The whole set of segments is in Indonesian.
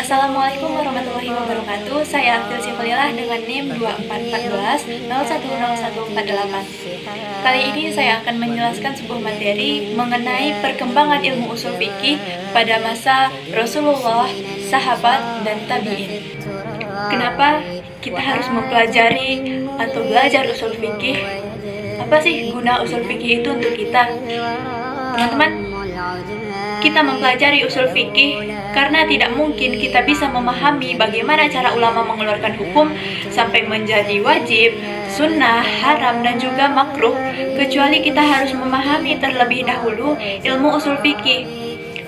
Assalamualaikum warahmatullahi wabarakatuh. Saya Afil Sifalilah dengan NIM 2414 010148. Kali ini saya akan menjelaskan sebuah materi mengenai perkembangan ilmu usul fikih pada masa Rasulullah, sahabat, dan tabi'in. Kenapa kita harus mempelajari atau belajar usul fikih? Apa sih guna usul fikih itu untuk kita? Teman-teman, kita mempelajari usul fikih karena tidak mungkin kita bisa memahami bagaimana cara ulama mengeluarkan hukum sampai menjadi wajib, sunnah, haram, dan juga makruh, kecuali kita harus memahami terlebih dahulu ilmu usul fikih.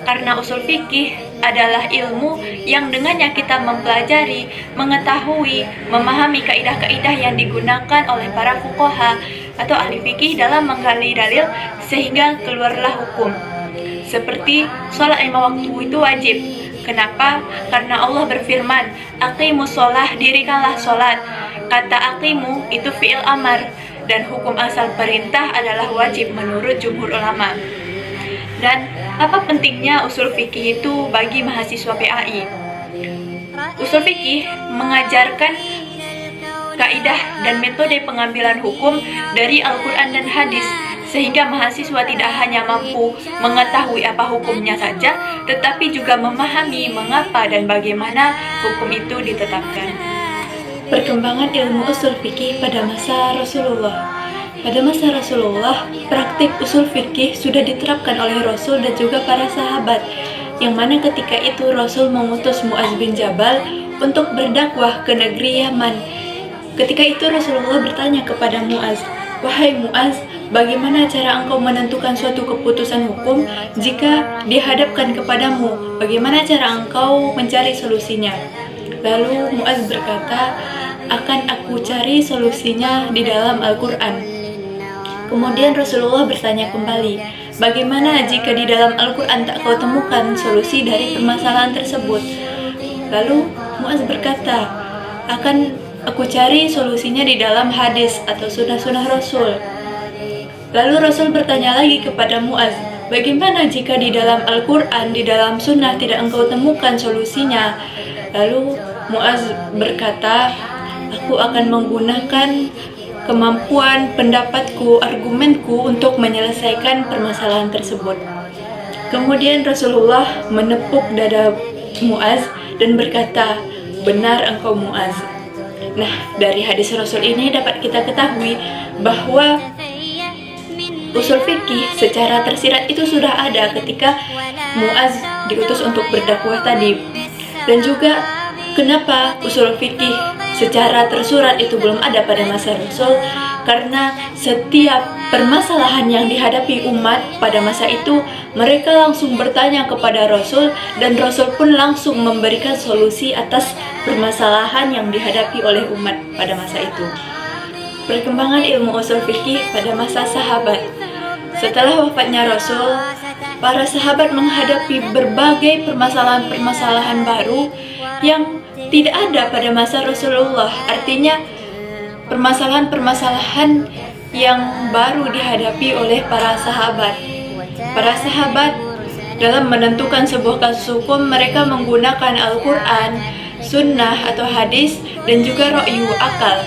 Karena usul fikih adalah ilmu yang dengannya kita mempelajari, mengetahui, memahami kaidah-kaidah yang digunakan oleh para fuqaha atau ahli fikih dalam menggali dalil sehingga keluarlah hukum. Seperti sholat lima waktu itu wajib. Kenapa? Karena Allah berfirman, aqimus sholah, dirikanlah sholat. Kata aqimu itu fi'il amar, dan hukum asal perintah adalah wajib menurut jumhur ulama. Dan apa pentingnya usul fikih itu bagi mahasiswa PAI? Usul fikih mengajarkan kaidah dan metode pengambilan hukum dari Al-Quran dan hadis, sehingga mahasiswa tidak hanya mampu mengetahui apa hukumnya saja, tetapi juga memahami mengapa dan bagaimana hukum itu ditetapkan. Perkembangan ilmu usul fikih pada masa Rasulullah. Pada masa Rasulullah, praktik usul fikih sudah diterapkan oleh Rasul dan juga para sahabat, yang mana ketika itu Rasul mengutus Mu'adz bin Jabal untuk berdakwah ke negeri Yaman. Ketika itu Rasulullah bertanya kepada Mu'adz, "Wahai Mu'adz, bagaimana cara engkau menentukan suatu keputusan hukum jika dihadapkan kepadamu? Bagaimana cara engkau mencari solusinya?" Lalu Mu'adz berkata, "Akan aku cari solusinya di dalam Al-Quran." Kemudian Rasulullah bertanya kembali, "Bagaimana jika di dalam Al-Quran tak kau temukan solusi dari permasalahan tersebut?" Lalu Mu'adz berkata, "Akan aku cari solusinya di dalam hadis atau sunnah-sunnah Rasul." Lalu Rasul bertanya lagi kepada Mu'adz, "Bagaimana jika di dalam Al-Quran, di dalam sunnah tidak engkau temukan solusinya?" Lalu Mu'adz berkata, "Aku akan menggunakan kemampuan, pendapatku, argumenku untuk menyelesaikan permasalahan tersebut." Kemudian Rasulullah menepuk dada Mu'adz dan berkata, "Benar engkau Mu'adz." Nah, dari hadis Rasul ini dapat kita ketahui bahwa usul fikih secara tersirat itu sudah ada ketika Mu'adz diutus untuk berdakwah tadi. Dan juga kenapa usul fikih secara tersurat itu belum ada pada masa Rasul? Karena setiap permasalahan yang dihadapi umat pada masa itu, mereka langsung bertanya kepada Rasul, dan Rasul pun langsung memberikan solusi atas permasalahan yang dihadapi oleh umat pada masa itu. Perkembangan ilmu usul fikih pada masa sahabat. Setelah wafatnya Rasul, para sahabat menghadapi berbagai permasalahan-permasalahan baru yang tidak ada pada masa Rasulullah. Artinya permasalahan-permasalahan yang baru dihadapi oleh para sahabat. Para sahabat dalam menentukan sebuah kasus hukum, mereka menggunakan Al-Quran, sunnah atau hadis, dan juga ra'yu akal.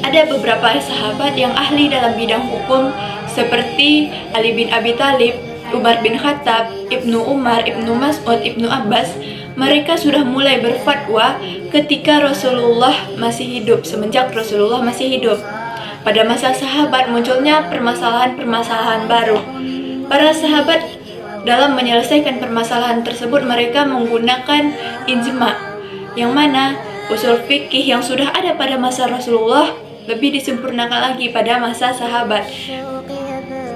Ada beberapa sahabat yang ahli dalam bidang hukum seperti Ali bin Abi Thalib, Umar bin Khattab, Ibnu Umar, Ibnu Mas'ud, Ibnu Abbas. Mereka sudah mulai berfatwa ketika Rasulullah masih hidup, semenjak Rasulullah masih hidup. Pada masa sahabat munculnya permasalahan-permasalahan baru. Para sahabat dalam menyelesaikan permasalahan tersebut mereka menggunakan ijma', yang mana usul fikih yang sudah ada pada masa Rasulullah lebih disempurnakan lagi pada masa sahabat.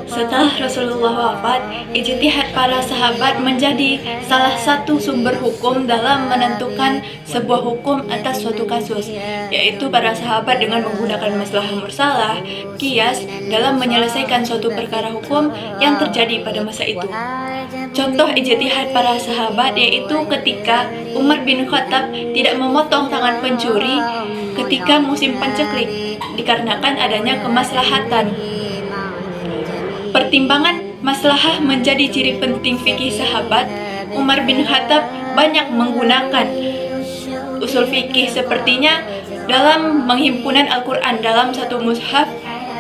Setelah Rasulullah wafat, ijtihad para sahabat menjadi salah satu sumber hukum dalam menentukan sebuah hukum atas suatu kasus, yaitu para sahabat dengan menggunakan maslahah mursalah, qiyas dalam menyelesaikan suatu perkara hukum yang terjadi pada masa itu. Contoh ijtihad para sahabat yaitu ketika Umar bin Khattab tidak memotong tangan pencuri ketika musim panceklik dikarenakan adanya kemaslahatan. Pertimbangan maslahah menjadi ciri penting fikih sahabat. Umar bin Khattab banyak menggunakan usul fikih sepertinya dalam menghimpunan Al-Quran dalam satu mushaf.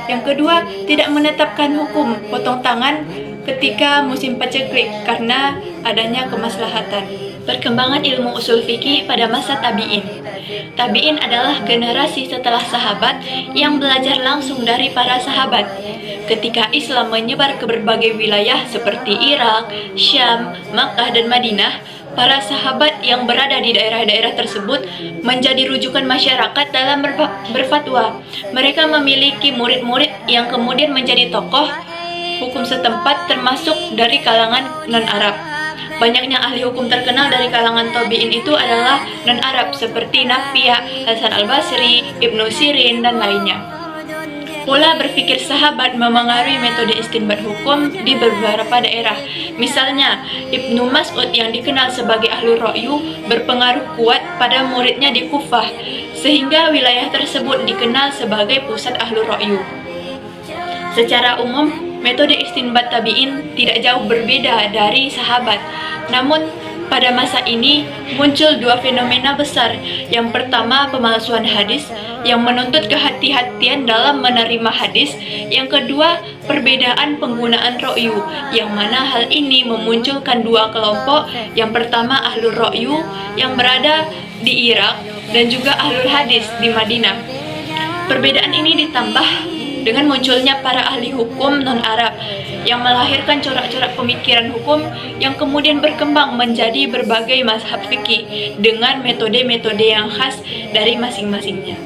Yang kedua, tidak menetapkan hukum potong tangan ketika musim paceklik karena adanya kemaslahatan. Perkembangan ilmu usul fikih pada masa tabi'in. Tabi'in adalah generasi setelah sahabat yang belajar langsung dari para sahabat. Ketika Islam menyebar ke berbagai wilayah seperti Irak, Syam, Makkah, dan Madinah, para sahabat yang berada di daerah-daerah tersebut menjadi rujukan masyarakat dalam berfatwa. Mereka memiliki murid-murid yang kemudian menjadi tokoh hukum setempat termasuk dari kalangan non-Arab. Banyaknya ahli hukum terkenal dari kalangan tabi'in itu adalah non-Arab seperti Nafi', Hasan al-Basri, Ibnu Sirin, dan lainnya. Pola berpikir sahabat memengaruhi metode istinbat hukum di beberapa daerah. Misalnya, Ibnu Mas'ud yang dikenal sebagai ahlul ra'yu berpengaruh kuat pada muridnya di Kufah, sehingga wilayah tersebut dikenal sebagai pusat ahlul ra'yu. Secara umum, metode istinbat tabi'in tidak jauh berbeda dari sahabat. Namun, pada masa ini muncul dua fenomena besar. Yang pertama, pemalsuan hadis yang menuntut kehati-hatian dalam menerima hadis. Yang kedua, perbedaan penggunaan ra'yu, yang mana hal ini memunculkan dua kelompok. Yang pertama, ahlul ra'yu yang berada di Irak dan juga ahlul hadis di Madinah. Perbedaan ini ditambah dengan munculnya para ahli hukum non-Arab yang melahirkan corak-corak pemikiran hukum yang kemudian berkembang menjadi berbagai mazhab fikih dengan metode-metode yang khas dari masing-masingnya.